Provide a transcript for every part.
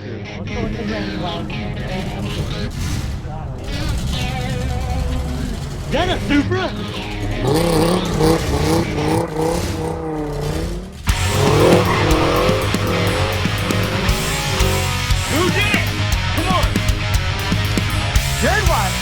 Let's go with the granny vlog. Is that a Supra? Who did it? Come on! Jared White!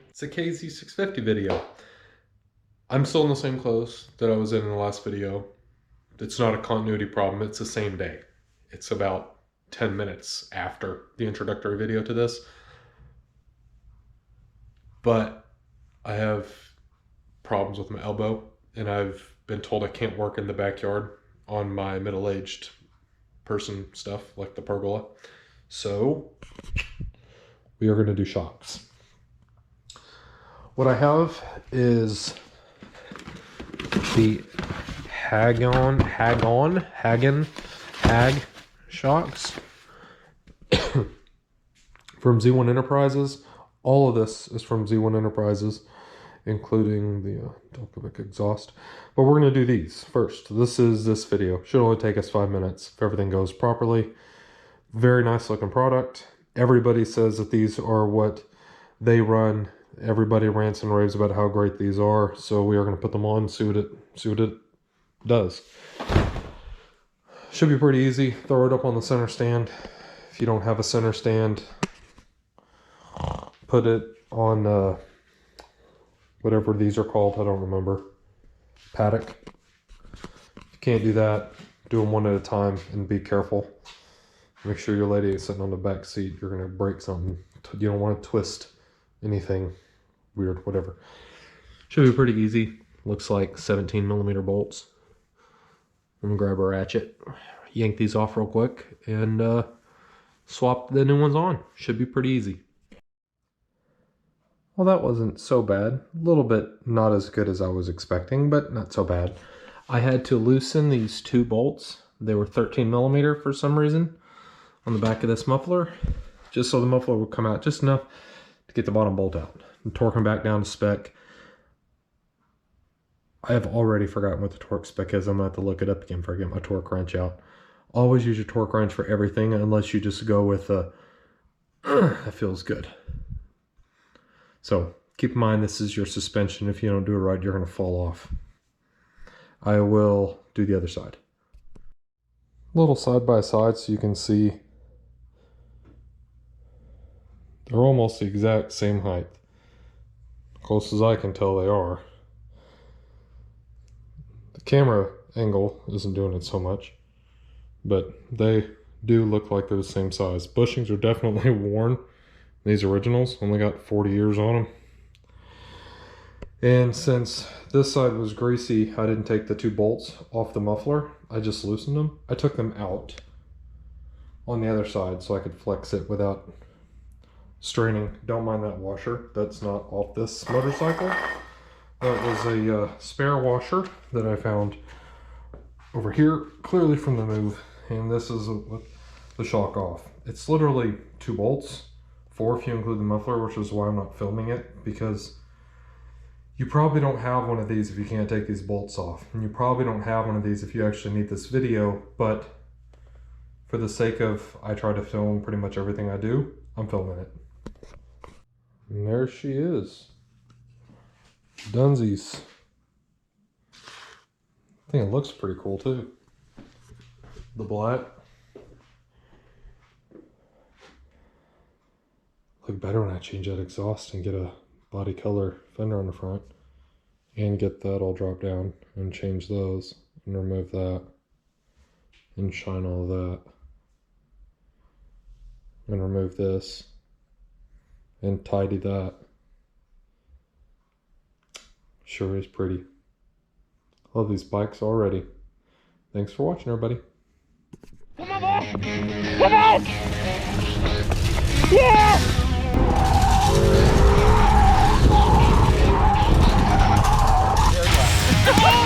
It's a KZ650 video. I'm still in the same clothes that I was in the last video. It's not a continuity problem, it's the same day. It's about 10 minutes after the introductory video to this. But I have problems with my elbow, and I've been told I can't work in the backyard on my middle-aged person stuff, like the pergola. So, we are going to do shocks. What I have is the Hagen shocks from Z1 Enterprises. All of this is from Z1 Enterprises, including the Delcovic exhaust. But we're going to do these first. This is this video. Should only take us 5 minutes if everything goes properly. Very nice looking product. Everybody says that these are what they run. Everybody rants and raves about how great these are, so we are going to put them on, see what it does. Should be pretty easy. Throw it up on the center stand. If you don't have a center stand, put it on whatever these are called, I don't remember. Paddock. If you can't do that, do them one at a time and be careful. Make sure your lady is sitting on the back seat. You're going to break something. You don't want to twist anything weird, whatever. Should be pretty easy. Looks like 17mm bolts. I'm gonna grab a ratchet, yank these off real quick, and swap the new ones on. Should be pretty easy. Well, that wasn't so bad. A little bit not as good as I was expecting, but not so bad. I had to loosen these two bolts. They were 13mm for some reason on the back of this muffler, just so the muffler would come out just enough to get the bottom bolt out and torque them back down to spec. I have already forgotten what the torque spec is. I'm going to have to look it up again before I get my torque wrench out. Always use your torque wrench for everything unless you just go with that feels good. So keep in mind, this is your suspension. If you don't do it right, you're going to fall off. I will do the other side. A little side by side so you can see they're almost the exact same height. Close as I can tell, they are. The camera angle isn't doing it so much, but they do look like they're the same size. Bushings are definitely worn. These originals only got 40 years on them. And since this side was greasy, I didn't take the two bolts off the muffler. I just loosened them. I took them out on the other side so I could flex it without straining. Don't mind that washer. That's not off this motorcycle. That was a spare washer that I found over here, clearly from the move. And this is the shock off. It's literally two bolts, 4 if you include the muffler, which is why I'm not filming it, because you probably don't have one of these if you can't take these bolts off. And you probably don't have one of these if you actually need this video, but for the sake of I try to film pretty much everything I do, I'm filming it. And there she is. Dunsies. I think it looks pretty cool too. The black. Look better when I change that exhaust and get a body color fender on the front. And get that all drop down and change those and remove that. And shine all of that. And remove this. And tidy that. Sure is pretty. Love these bikes already. Thanks for watching, everybody. Come on, boss! Come on! Yeah! There you go.